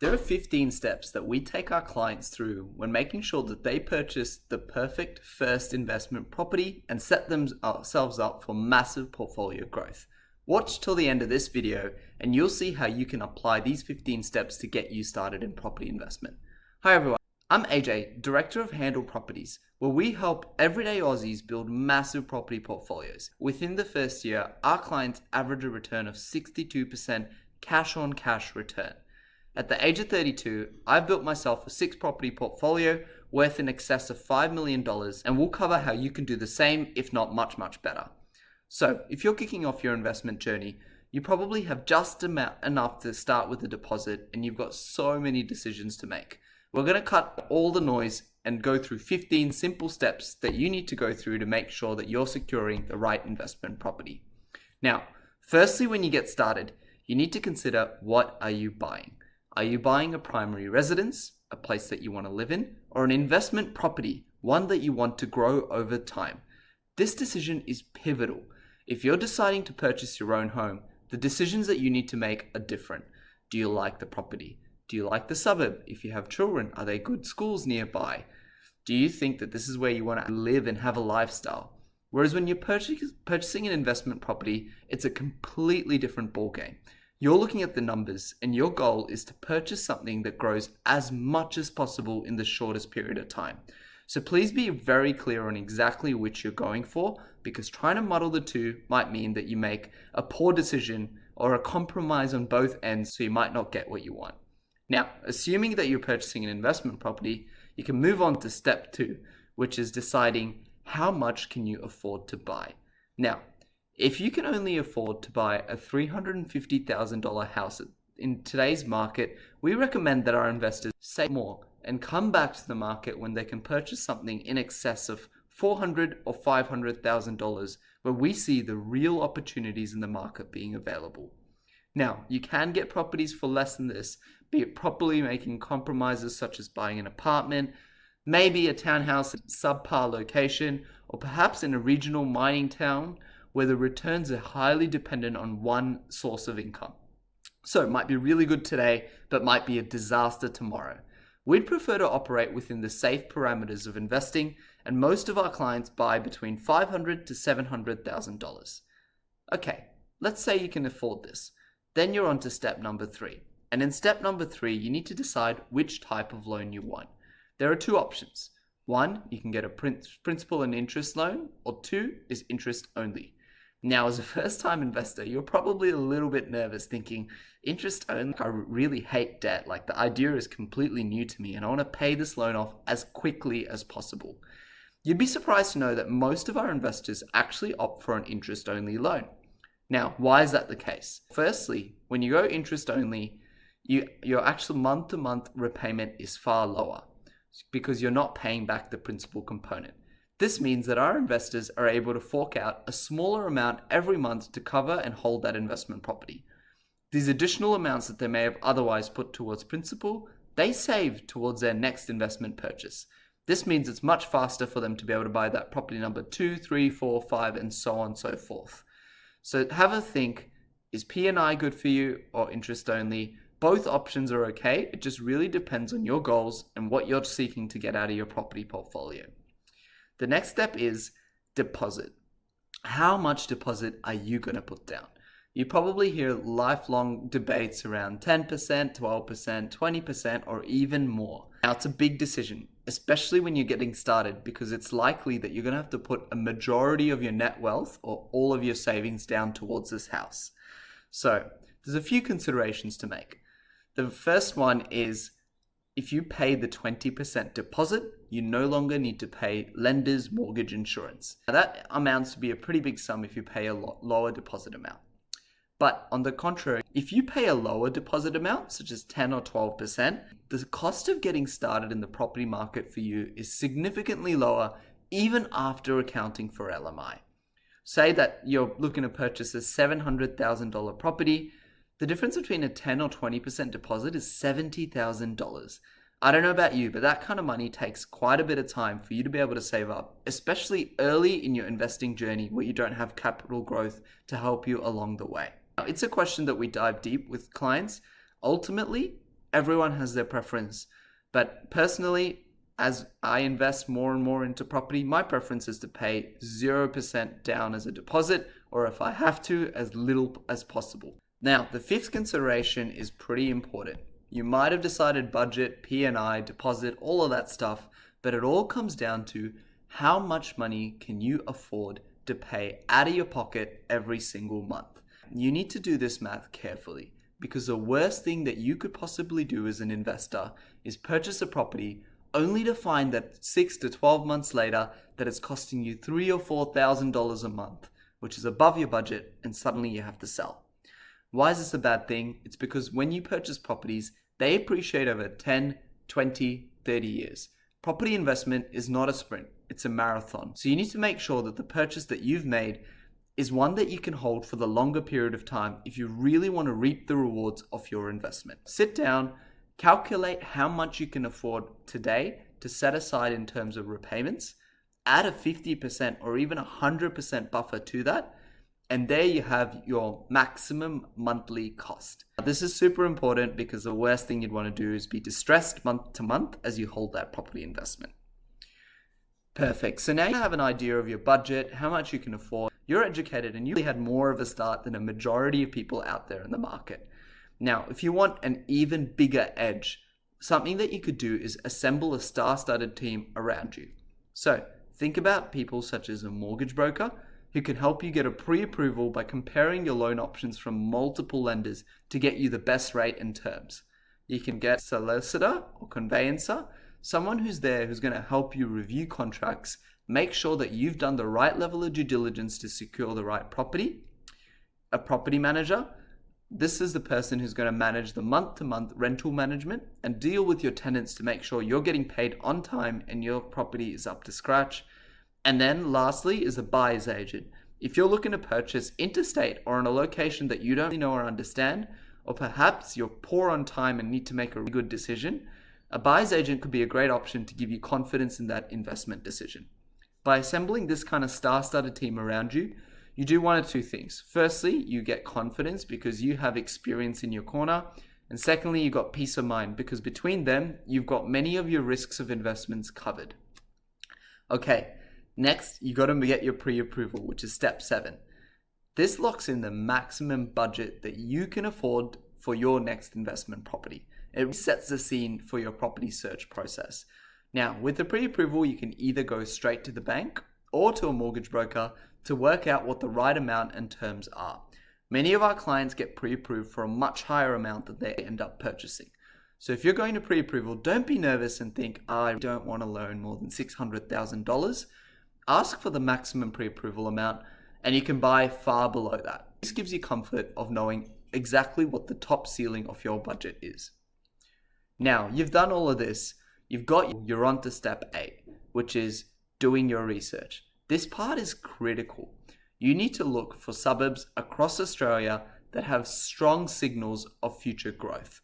There are 15 steps that we take our clients through when making sure that they purchase the perfect first investment property and set themselves up for massive portfolio growth. Watch till the end of this video and you'll see how you can apply these 15 steps to get you started in property investment. Hi everyone, I'm AJ, Director of Handle Properties, where we help everyday Aussies build massive property portfolios. Within the first year, our clients average a return of 62% cash on cash return. At the age of 32, I've built myself a 6-property portfolio worth in excess of $5 million, and we'll cover how you can do the same, if not much better. So, if you're kicking off your investment journey, you probably have just enough to start with a deposit, and you've got so many decisions to make. We're going to cut all the noise and go through 15 simple steps that you need to go through to make sure that you're securing the right investment property. Now, firstly, when you get started, you need to consider, what are you buying? Are you buying a primary residence, a place that you want to live in, or an investment property, one that you want to grow over time? This decision is pivotal. If you're deciding to purchase your own home, the decisions that you need to make are different. Do you like the property? Do you like the suburb? If you have children, are there good schools nearby? Do you think that this is where you want to live and have a lifestyle? Whereas when you're purchasing an investment property, it's a completely different ballgame. You're looking at the numbers, and your goal is to purchase something that grows as much as possible in the shortest period of time. So please be very clear on exactly which you're going for, because trying to muddle the two might mean that you make a poor decision or a compromise on both ends, so you might not get what you want. Now, assuming that you're purchasing an investment property, you can move on to step 2, which is deciding how much can you afford to buy. Now, if you can only afford to buy a $350,000 house in today's market, we recommend that our investors save more and come back to the market when they can purchase something in excess of $400,000 or $500,000, where we see the real opportunities in the market being available. Now, you can get properties for less than this, be it properly making compromises such as buying an apartment, maybe a townhouse at a subpar location, or perhaps in a regional mining town where the returns are highly dependent on one source of income. So it might be really good today, but might be a disaster tomorrow. We'd prefer to operate within the safe parameters of investing, and most of our clients buy between $500,000 to $700,000. Okay, let's say you can afford this. Then you're on to step number 3. And in step number 3, you need to decide which type of loan you want. There are 2 options. 1, you can get a principal and interest loan, or 2 is interest only. Now, as a first-time investor, you're probably a little bit nervous thinking, interest only, I really hate debt. Like, the idea is completely new to me and I want to pay this loan off as quickly as possible. You'd be surprised to know that most of our investors actually opt for an interest-only loan. Now, why is that the case? Firstly, when you go interest only, your actual month-to-month repayment is far lower because you're not paying back the principal component. This means that our investors are able to fork out a smaller amount every month to cover and hold that investment property. These additional amounts that they may have otherwise put towards principal, they save towards their next investment purchase. This means it's much faster for them to be able to buy that property number 2, 3, 4, 5, and so on and so forth. So have a think, is P&I good for you or interest only? Both options are okay. It just really depends on your goals and what you're seeking to get out of your property portfolio. The next step is deposit. How much deposit are you going to put down? You probably hear lifelong debates around 10%, 12%, 20%, or even more. Now, it's a big decision, especially when you're getting started, because it's likely that you're going to have to put a majority of your net wealth or all of your savings down towards this house. So there's a few considerations to make. The first one is, if you pay the 20% deposit, you no longer need to pay lender's mortgage insurance. Now that amounts to be a pretty big sum if you pay a lower deposit amount. But on the contrary, if you pay a lower deposit amount, such as 10 or 12%, the cost of getting started in the property market for you is significantly lower, even after accounting for LMI. Say that you're looking to purchase a $700,000 property. The difference between a 10 or 20% deposit is $70,000. I don't know about you, but that kind of money takes quite a bit of time for you to be able to save up, especially early in your investing journey where you don't have capital growth to help you along the way. Now, it's a question that we dive deep with clients. Ultimately, Everyone has their preference. But personally, as I invest more and more into property, my preference is to pay 0% down as a deposit, or if I have to, as little as possible. Now, the fifth consideration is pretty important. You might have decided budget, P&I, deposit, all of that stuff, but it all comes down to how much money can you afford to pay out of your pocket every single month. You need to do this math carefully, because the worst thing that you could possibly do as an investor is purchase a property only to find that 6 to 12 months later that it's costing you $3,000 or $4,000 a month, which is above your budget, and suddenly you have to sell. Why is this a bad thing? It's because when you purchase properties, they appreciate over 10, 20, 30 years. Property investment is not a sprint, it's a marathon. So you need to make sure that the purchase that you've made is one that you can hold for the longer period of time if you really want to reap the rewards of your investment. Sit down, calculate how much you can afford today to set aside in terms of repayments, add a 50% or even 100% buffer to that, and there you have your maximum monthly cost. This is super important because the worst thing you'd want to do is be distressed month to month as you hold that property investment. Perfect. So now you have an idea of your budget, how much you can afford. You're educated and you really had more of a start than a majority of people out there in the market. Now, if you want an even bigger edge, something that you could do is assemble a star-studded team around you. So think about people such as a mortgage broker who can help you get a pre-approval by comparing your loan options from multiple lenders to get you the best rate and terms. You can get a solicitor or conveyancer, someone who's there who's going to help you review contracts, make sure that you've done the right level of due diligence to secure the right property. A property manager, this is the person who's going to manage the month-to-month rental management and deal with your tenants to make sure you're getting paid on time and your property is up to scratch. And then lastly is a buyer's agent. If you're looking to purchase interstate or in a location that you don't really know or understand, or perhaps you're poor on time and need to make a really good decision, a buyer's agent could be a great option to give you confidence in that investment decision. By assembling this kind of star-studded team around you, you do one of two things. Firstly, you get confidence because you have experience in your corner. And secondly, you got peace of mind because between them, you've got many of your risks of investments covered. Okay, next, you got to get your pre-approval, which is step 7. This locks in the maximum budget that you can afford for your next investment property. It sets the scene for your property search process. Now, with the pre-approval, you can either go straight to the bank or to a mortgage broker to work out what the right amount and terms are. Many of our clients get pre-approved for a much higher amount than they end up purchasing. So if you're going to pre-approval, don't be nervous and think, I don't want to loan more than $600,000. Ask for the maximum pre-approval amount and you can buy far below that. This gives you comfort of knowing exactly what the top ceiling of your budget is. Now, you've done all of this. You're on to step 8, which is doing your research. This part is critical. You need to look for suburbs across Australia that have strong signals of future growth.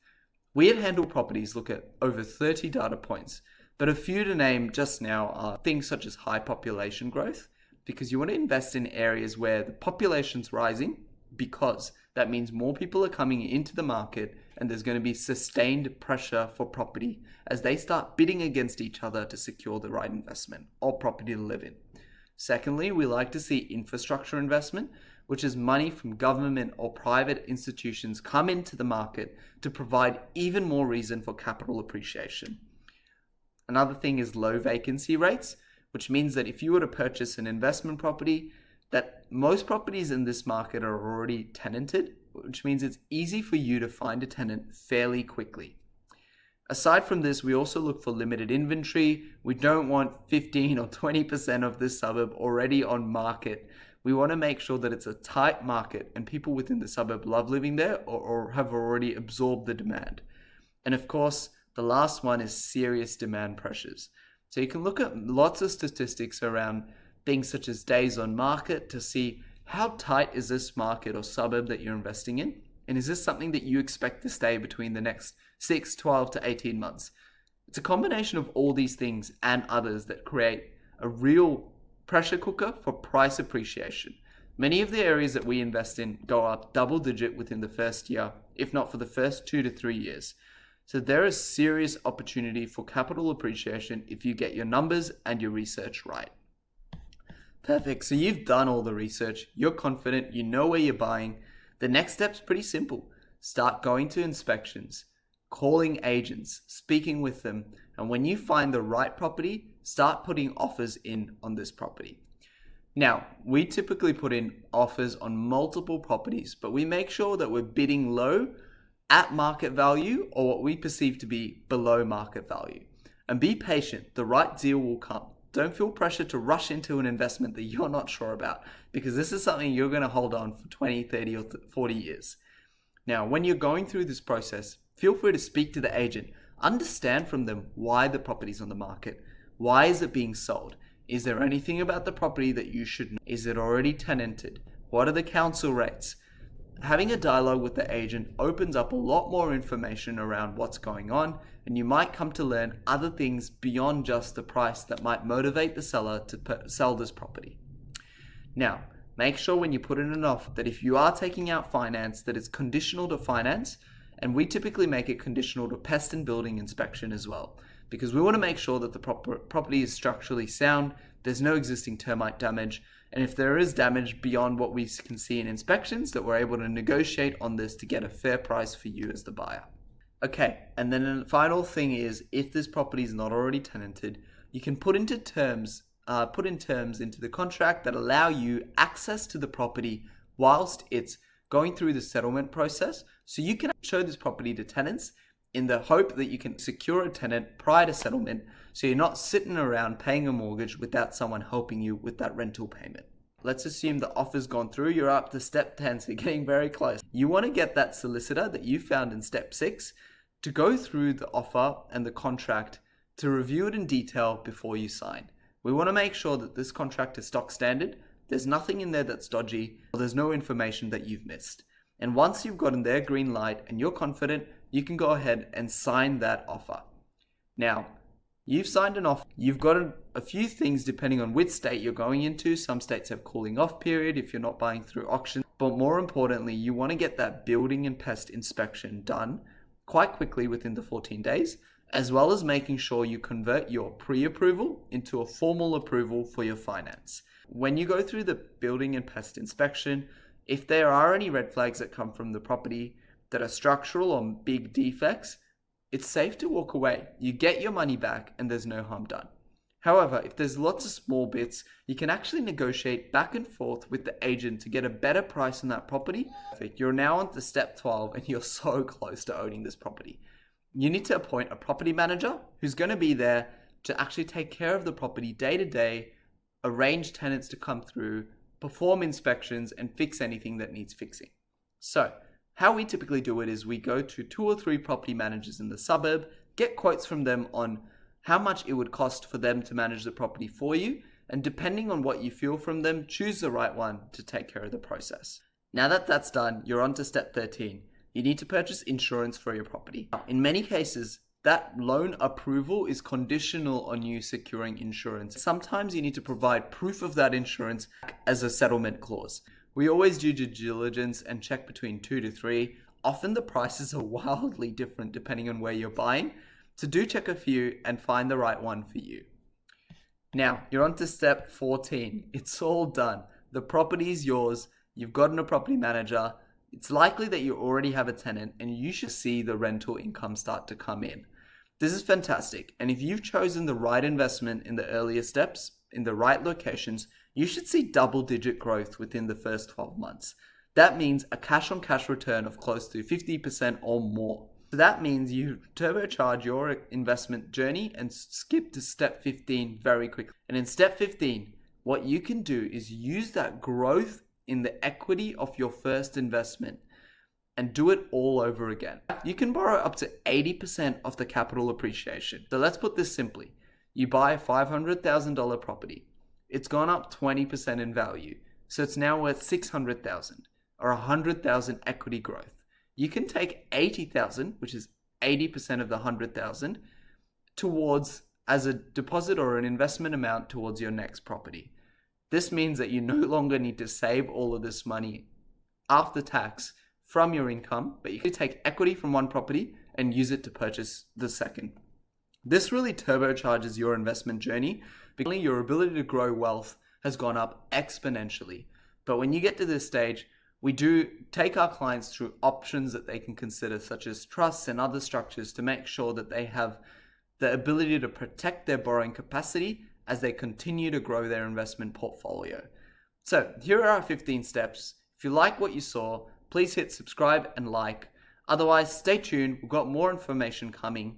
We at Handle Properties look at over 30 data points, but a few to name just now are things such as high population growth, because you want to invest in areas where the population's rising, because that means more people are coming into the market and there's going to be sustained pressure for property as they start bidding against each other to secure the right investment or property to live in. Secondly, we like to see infrastructure investment, which is money from government or private institutions come into the market to provide even more reason for capital appreciation. Another thing is low vacancy rates, which means that if you were to purchase an investment property, that most properties in this market are already tenanted, which means it's easy for you to find a tenant fairly quickly. Aside from this, we also look for limited inventory. We don't want 15 or 20% of this suburb already on market. We want to make sure that it's a tight market and people within the suburb love living there or have already absorbed the demand. And of course, the last one is serious demand pressures. So you can look at lots of statistics around things such as days on market to see how tight is this market or suburb that you're investing in? And is this something that you expect to stay between the next 6, 12 to 18 months? It's a combination of all these things and others that create a real pressure cooker for price appreciation. Many of the areas that we invest in go up double digit within the first year, if not for the first 2 to 3 years. So there is serious opportunity for capital appreciation if you get your numbers and your research right. Perfect. So you've done all the research, you're confident, you know where you're buying. The next step's pretty simple. Start going to inspections, calling agents, speaking with them, and when you find the right property, start putting offers in on this property. Now, we typically put in offers on multiple properties, but we make sure that we're bidding low at market value or what we perceive to be below market value. And be patient, the right deal will come. Don't feel pressure to rush into an investment that you're not sure about, because this is something you're going to hold on for 20, 30, or 40 years. Now, when you're going through this process, feel free to speak to the agent. Understand from them why the property's on the market. Why is it being sold? Is there anything about the property that you should know? Is it already tenanted? What are the council rates? Having a dialogue with the agent opens up a lot more information around what's going on, and you might come to learn other things beyond just the price that might motivate the seller to sell this property. Now, make sure when you put in an offer that if you are taking out finance, that it's conditional to finance, and we typically make it conditional to pest and building inspection as well, because we want to make sure that the property is structurally sound, there's no existing termite damage, and if there is damage beyond what we can see in inspections, that we're able to negotiate on this to get a fair price for you as the buyer. Okay, and then the final thing is, if this property is not already tenanted, you can put in terms into the contract that allow you access to the property whilst it's going through the settlement process, so you can show this property to tenants in the hope that you can secure a tenant prior to settlement, so you're not sitting around paying a mortgage without someone helping you with that rental payment. Let's assume the offer's gone through, you're up to step 10, so you're getting very close. You want to get that solicitor that you found in step 6 to go through the offer and the contract to review it in detail before you sign. We want to make sure that this contract is stock standard, there's nothing in there that's dodgy, or there's no information that you've missed. And once you've gotten their green light and you're confident, you can go ahead and sign that offer. Now, you've signed an offer. You've got a few things depending on which state you're going into. Some states have cooling off period if you're not buying through auction. But more importantly, you want to get that building and pest inspection done quite quickly within the 14 days, as well as making sure you convert your pre-approval into a formal approval for your finance. When you go through the building and pest inspection, if there are any red flags that come from the property that are structural or big defects, it's safe to walk away. You get your money back and there's no harm done. However, if there's lots of small bits, you can actually negotiate back and forth with the agent to get a better price on that property. You're now on to step 12 and you're so close to owning this property. You need to appoint a property manager who's going to be there to actually take care of the property day to day, arrange tenants to come through, perform inspections, and fix anything that needs fixing. So, how we typically do it is we go to 2 or 3 property managers in the suburb, get quotes from them on how much it would cost for them to manage the property for you, and depending on what you feel from them, choose the right one to take care of the process. Now that that's done, you're on to step 13. You need to purchase insurance for your property. In many cases, that loan approval is conditional on you securing insurance. Sometimes you need to provide proof of that insurance as a settlement clause. We always do due diligence and check between 2 to 3. Often the prices are wildly different depending on where you're buying. So do check a few and find the right one for you. Now, you're on to step 14. It's all done. The property is yours. You've gotten a property manager. It's likely that you already have a tenant and you should see the rental income start to come in. This is fantastic. And if you've chosen the right investment in the earlier steps, in the right locations, you should see double-digit growth within the first 12 months. That means a cash-on-cash return of close to 50% or more. So that means you turbocharge your investment journey and skip to step 15 very quickly. And in step 15, what you can do is use that growth in the equity of your first investment and do it all over again. You can borrow up to 80% of the capital appreciation. So let's put this simply. You buy a $500,000 property. It's gone up 20% in value. So it's now worth $600,000 or $100,000 equity growth. You can take $80,000, which is 80% of the $100,000, towards as a deposit or an investment amount towards your next property. This means that you no longer need to save all of this money after tax from your income, but you can take equity from one property and use it to purchase the second. This really turbocharges your investment journey because your ability to grow wealth has gone up exponentially. But when you get to this stage, we do take our clients through options that they can consider, such as trusts and other structures, to make sure that they have the ability to protect their borrowing capacity as they continue to grow their investment portfolio. So here are our 15 steps. If you like what you saw, please hit subscribe and like. Otherwise, stay tuned. We've got more information coming.